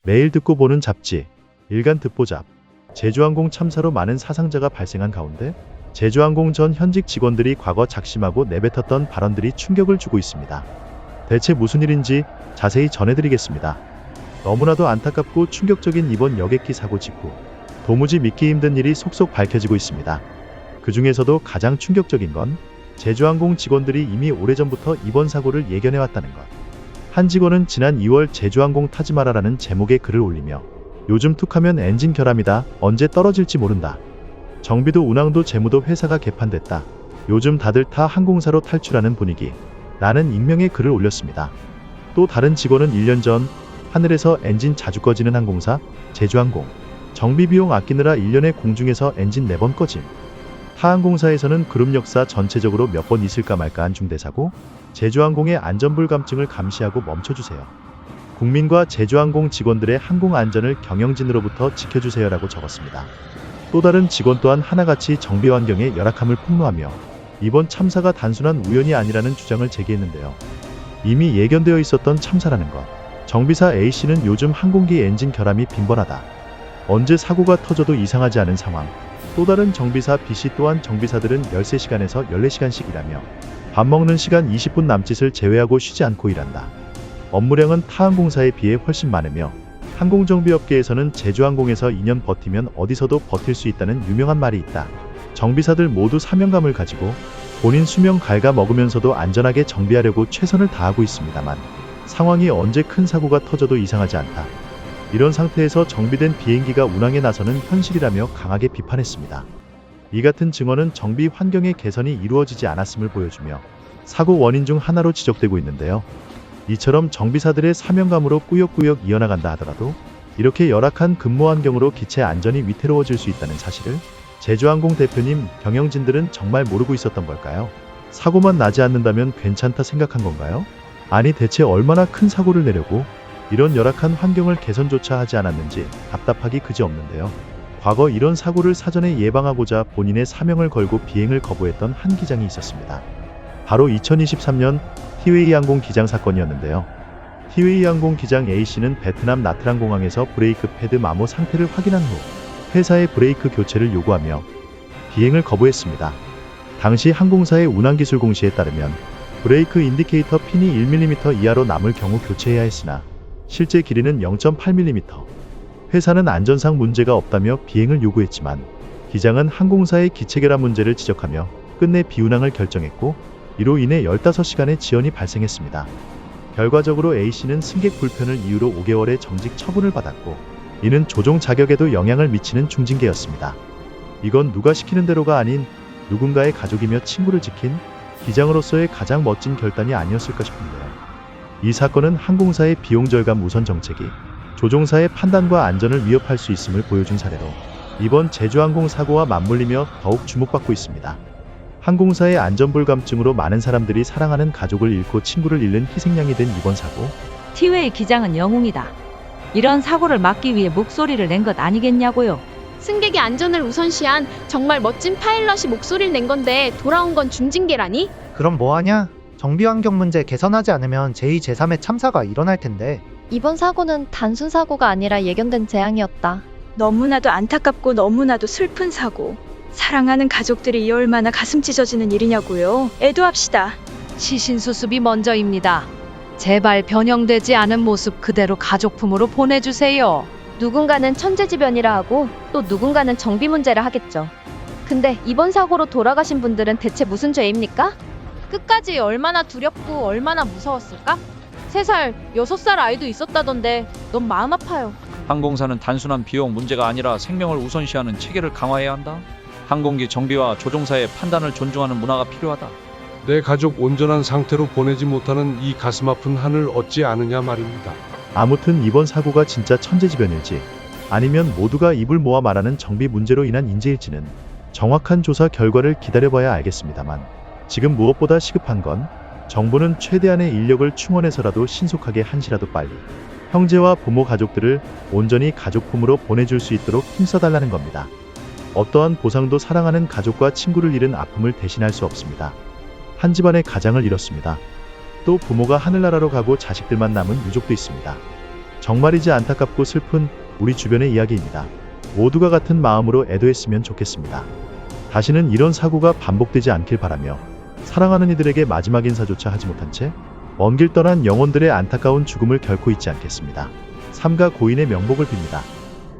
매일 듣고 보는 잡지, 일간 듣보잡. 제주항공 참사로 많은 사상자가 발생한 가운데 제주항공 전 현직 직원들이 과거 작심하고 내뱉었던 발언들이 충격을 주고 있습니다. 대체 무슨 일인지 자세히 전해드리겠습니다. 너무나도 안타깝고 충격적인 이번 여객기 사고 직후 도무지 믿기 힘든 일이 속속 밝혀지고 있습니다. 그 중에서도 가장 충격적인 건 제주항공 직원들이 이미 오래전부터 이번 사고를 예견해왔다는 것. 한 직원은 지난 2월 제주항공 타지 마라라는 제목의 글을 올리며 요즘 툭하면 엔진 결함이다. 언제 떨어질지 모른다. 정비도 운항도 재무도 회사가 개판됐다. 요즘 다들 타 항공사로 탈출하는 분위기. 라는 익명의 글을 올렸습니다. 또 다른 직원은 1년 전 하늘에서 엔진 자주 꺼지는 항공사 제주항공. 정비 비용 아끼느라 1년에 공중에서 엔진 4번 꺼짐. 타 항공사에서는 그룹 역사 전체적으로 몇 번 있을까 말까한 중대사고 제주항공의 안전불감증을 감시하고 멈춰주세요. 국민과 제주항공 직원들의 항공 안전을 경영진으로부터 지켜주세요라고 적었습니다. 또 다른 직원 또한 하나같이 정비 환경의 열악함을 폭로하며 이번 참사가 단순한 우연이 아니라는 주장을 제기했는데요. 이미 예견되어 있었던 참사라는 것. 정비사 A씨는 요즘 항공기 엔진 결함이 빈번하다. 언제 사고가 터져도 이상하지 않은 상황. 또 다른 정비사 B씨 또한 정비사들은 13시간에서 14시간씩 일하며 밥 먹는 시간 20분 남짓을 제외하고 쉬지 않고 일한다. 업무량은 타 항공사에 비해 훨씬 많으며 항공정비업계에서는 제주항공에서 2년 버티면 어디서도 버틸 수 있다는 유명한 말이 있다. 정비사들 모두 사명감을 가지고 본인 수명 갉아먹으면서도 안전하게 정비하려고 최선을 다하고 있습니다만 상황이 언제 큰 사고가 터져도 이상하지 않다. 이런 상태에서 정비된 비행기가 운항에 나서는 현실이라며 강하게 비판했습니다. 이 같은 증언은 정비 환경의 개선이 이루어지지 않았음을 보여주며 사고 원인 중 하나로 지적되고 있는데요. 이처럼 정비사들의 사명감으로 꾸역꾸역 이어나간다 하더라도 이렇게 열악한 근무 환경으로 기체 안전이 위태로워질 수 있다는 사실을 제주항공 대표님, 경영진들은 정말 모르고 있었던 걸까요? 사고만 나지 않는다면 괜찮다 생각한 건가요? 아니 대체 얼마나 큰 사고를 내려고 이런 열악한 환경을 개선조차 하지 않았는지 답답하기 그지없는데요. 과거 이런 사고를 사전에 예방하고자 본인의 사명을 걸고 비행을 거부했던 한 기장이 있었습니다. 바로 2023년 티웨이 항공 기장 사건이었는데요. 티웨이 항공 기장 A씨는 베트남 나트랑 공항에서 브레이크 패드 마모 상태를 확인한 후 회사에 브레이크 교체를 요구하며 비행을 거부했습니다. 당시 항공사의 운항기술 공시에 따르면 브레이크 인디케이터 핀이 1mm 이하로 남을 경우 교체해야 했으나 실제 길이는 0.8mm. 회사는 안전상 문제가 없다며 비행을 요구했지만 기장은 항공사의 기체 결함 문제를 지적하며 끝내 비운항을 결정했고 이로 인해 15시간의 지연이 발생했습니다. 결과적으로 A씨는 승객 불편을 이유로 5개월의 정직 처분을 받았고 이는 조종 자격에도 영향을 미치는 중징계였습니다. 이건 누가 시키는 대로가 아닌 누군가의 가족이며 친구를 지킨 기장으로서의 가장 멋진 결단이 아니었을까 싶은데요. 이 사건은 항공사의 비용 절감 우선 정책이 조종사의 판단과 안전을 위협할 수 있음을 보여준 사례로 이번 제주항공 사고와 맞물리며 더욱 주목받고 있습니다. 항공사의 안전불감증으로 많은 사람들이 사랑하는 가족을 잃고 친구를 잃는 희생양이 된 이번 사고. 티웨이 기장은 영웅이다. 이런 사고를 막기 위해 목소리를 낸 것 아니겠냐고요. 승객의 안전을 우선시한 정말 멋진 파일럿이 목소리를 낸 건데 돌아온 건 중징계라니? 그럼 뭐하냐? 정비 환경 문제 개선하지 않으면 제2, 제3의 참사가 일어날 텐데. 이번 사고는 단순 사고가 아니라 예견된 재앙이었다. 너무나도 안타깝고 너무나도 슬픈 사고. 사랑하는 가족들이 이 얼마나 가슴 찢어지는 일이냐고요. 애도합시다. 시신수습이 먼저입니다. 제발 변형되지 않은 모습 그대로 가족품으로 보내주세요. 누군가는 천재지변이라 하고 또 누군가는 정비 문제라 하겠죠. 근데 이번 사고로 돌아가신 분들은 대체 무슨 죄입니까? 끝까지 얼마나 두렵고 얼마나 무서웠을까? 3살, 6살 아이도 있었다던데 너무 마음 아파요. 항공사는 단순한 비용 문제가 아니라 생명을 우선시하는 체계를 강화해야 한다. 항공기 정비와 조종사의 판단을 존중하는 문화가 필요하다. 내 가족 온전한 상태로 보내지 못하는 이 가슴 아픈 한을 얻지 않으냐 말입니다. 아무튼 이번 사고가 진짜 천재지변일지 아니면 모두가 입을 모아 말하는 정비 문제로 인한 인재일지는 정확한 조사 결과를 기다려봐야 알겠습니다만 지금 무엇보다 시급한 건 정부는 최대한의 인력을 충원해서라도 신속하게 한시라도 빨리 형제와 부모 가족들을 온전히 가족품으로 보내줄 수 있도록 힘써달라는 겁니다. 어떠한 보상도 사랑하는 가족과 친구를 잃은 아픔을 대신할 수 없습니다. 한 집안의 가장을 잃었습니다. 또 부모가 하늘나라로 가고 자식들만 남은 유족도 있습니다. 정말이지 안타깝고 슬픈 우리 주변의 이야기입니다. 모두가 같은 마음으로 애도했으면 좋겠습니다. 다시는 이런 사고가 반복되지 않길 바라며 사랑하는 이들에게 마지막 인사조차 하지 못한 채 먼 길 떠난 영혼들의 안타까운 죽음을 결코 잊지 않겠습니다. 삼가 고인의 명복을 빕니다.